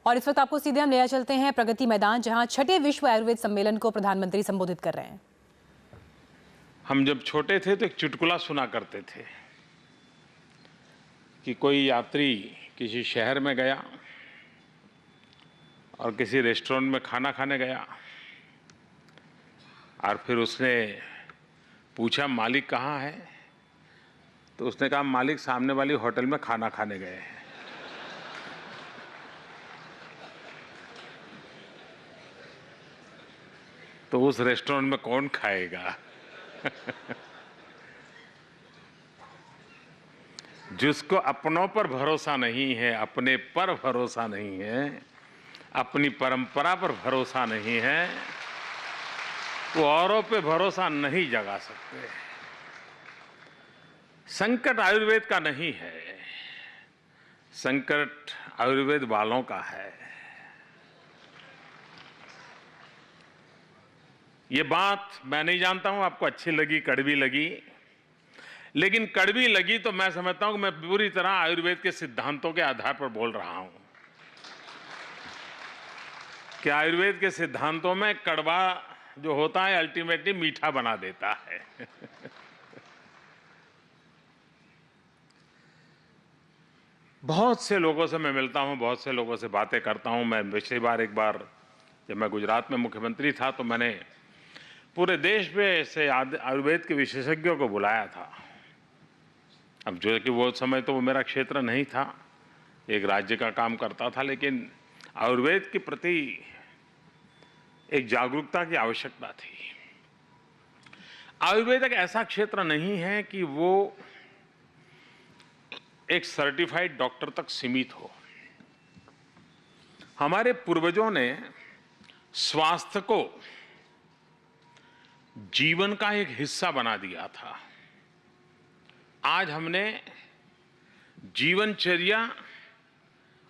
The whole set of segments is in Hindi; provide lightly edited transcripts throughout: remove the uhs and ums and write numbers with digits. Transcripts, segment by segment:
और इस वक्त आपको सीधे हम ले चलते हैं प्रगति मैदान, जहां छठे विश्व आयुर्वेद सम्मेलन को प्रधानमंत्री संबोधित कर रहे हैं। हम जब छोटे थे तो एक चुटकुला सुना करते थे कि कोई यात्री किसी शहर में गया और किसी रेस्टोरेंट में खाना खाने गया और फिर उसने पूछा मालिक कहाँ है, तो उसने कहा मालिक सामने वाली होटल में खाना खाने गए हैं। तो उस रेस्टोरेंट में कौन खाएगा? जिसको अपनों पर भरोसा नहीं है, अपने पर भरोसा नहीं है, अपनी परंपरा पर भरोसा नहीं है, वो औरों पे भरोसा नहीं जगा सकते। संकट आयुर्वेद का नहीं है, संकट आयुर्वेद वालों का है। ये बात मैं नहीं जानता हूं आपको अच्छी लगी, कड़वी लगी, लेकिन कड़वी लगी तो मैं समझता हूं कि मैं पूरी तरह आयुर्वेद के सिद्धांतों के आधार पर बोल रहा हूं कि आयुर्वेद के सिद्धांतों में कड़वा जो होता है अल्टीमेटली मीठा बना देता है। बहुत से लोगों से मैं मिलता हूं, बहुत से लोगों से बातें करता हूं। मैं पिछली बार एक बार जब मैं गुजरात में मुख्यमंत्री था तो मैंने पूरे देश में से आयुर्वेद के विशेषज्ञों को बुलाया था। अब जो कि वो समय तो वो मेरा क्षेत्र नहीं था, एक राज्य का काम करता था, लेकिन आयुर्वेद के प्रति एक जागरूकता की आवश्यकता थी। आयुर्वेद एक ऐसा क्षेत्र नहीं है कि वो एक सर्टिफाइड डॉक्टर तक सीमित हो। हमारे पूर्वजों ने स्वास्थ्य को जीवन का एक हिस्सा बना दिया था। आज हमने जीवनचर्या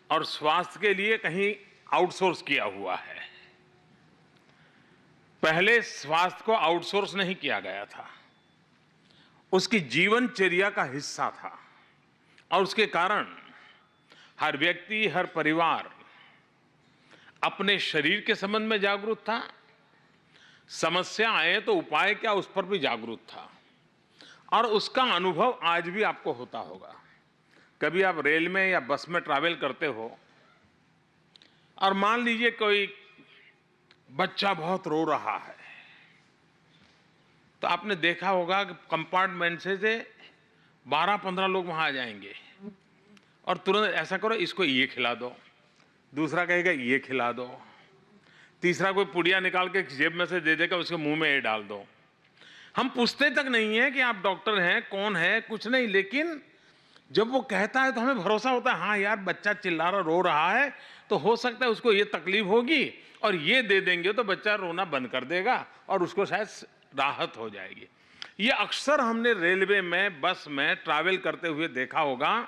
और स्वास्थ्य के लिए कहीं आउटसोर्स किया हुआ है। पहले स्वास्थ्य को आउटसोर्स नहीं किया गया था, उसकी जीवनचर्या का हिस्सा था और उसके कारण हर व्यक्ति, हर परिवार अपने शरीर के संबंध में जागरूक था, समस्या आए तो उपाय क्या उस पर भी जागरूक था। और उसका अनुभव आज भी आपको होता होगा। कभी आप रेल में या बस में ट्रैवल करते हो और मान लीजिए कोई बच्चा बहुत रो रहा है, तो आपने देखा होगा कि कंपार्टमेंट से 12-15 लोग वहां आ जाएंगे और तुरंत ऐसा करो, इसको ये खिला दो, दूसरा कहेगा ये खिला दो, तीसरा कोई पुड़िया निकाल के जेब में से दे देगा, उसके मुंह में ये डाल दो। हम पूछते तक नहीं है कि आप डॉक्टर हैं, कौन है, कुछ नहीं, लेकिन जब वो कहता है तो हमें भरोसा होता है, हाँ यार बच्चा चिल्ला रहा, रो रहा है, तो हो सकता है उसको ये तकलीफ होगी और ये दे देंगे तो बच्चा रोना बंद कर देगा और उसको शायद राहत हो जाएगी। ये अक्सर हमने रेलवे में, बस में ट्रैवल करते हुए देखा होगा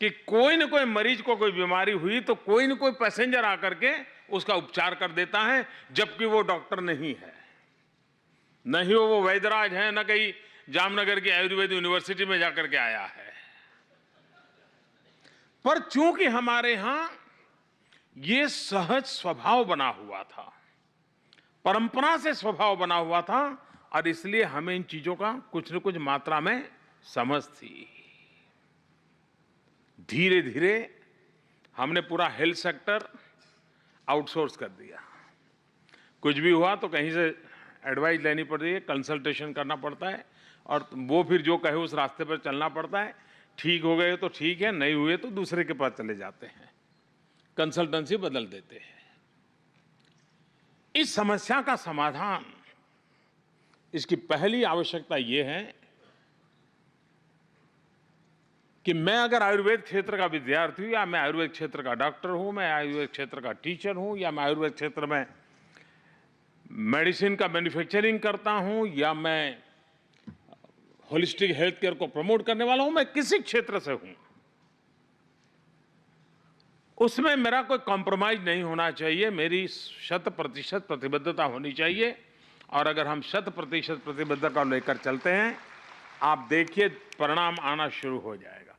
कि कोई न कोई मरीज को कोई बीमारी हुई तो कोई न कोई पैसेंजर आकर के उसका उपचार कर देता है, जबकि वो डॉक्टर नहीं है, नहीं वो वैद्यराज है, न कहीं जामनगर की आयुर्वेद यूनिवर्सिटी में जाकर के आया है। पर चूंकि हमारे यहां ये सहज स्वभाव बना हुआ था, परंपरा से स्वभाव बना हुआ था, और इसलिए हमें इन चीजों का कुछ न कुछ मात्रा में समझ थी। धीरे धीरे हमने पूरा हेल्थ सेक्टर आउटसोर्स कर दिया। कुछ भी हुआ तो कहीं से एडवाइस लेनी पड़ती है, कंसल्टेशन करना पड़ता है, और वो फिर जो कहे उस रास्ते पर चलना पड़ता है। ठीक हो गए तो ठीक है, नहीं हुए तो दूसरे के पास चले जाते हैं, कंसल्टेंसी बदल देते हैं। इस समस्या का समाधान, इसकी पहली आवश्यकता यह है कि मैं अगर आयुर्वेद क्षेत्र का विद्यार्थी हूं, या मैं आयुर्वेद क्षेत्र का डॉक्टर हूं, मैं आयुर्वेद क्षेत्र का टीचर हूं, या मैं आयुर्वेद क्षेत्र में मेडिसिन का मैन्युफैक्चरिंग करता हूं, या मैं होलिस्टिक हेल्थ केयर को प्रमोट करने वाला हूं, मैं किसी क्षेत्र से हूं, उसमें मेरा कोई कॉम्प्रोमाइज नहीं होना चाहिए। मेरी 100% प्रतिबद्धता होनी चाहिए। और अगर हम 100% प्रतिबद्धता लेकर चलते हैं, आप देखिए परिणाम आना शुरू हो जाएगा।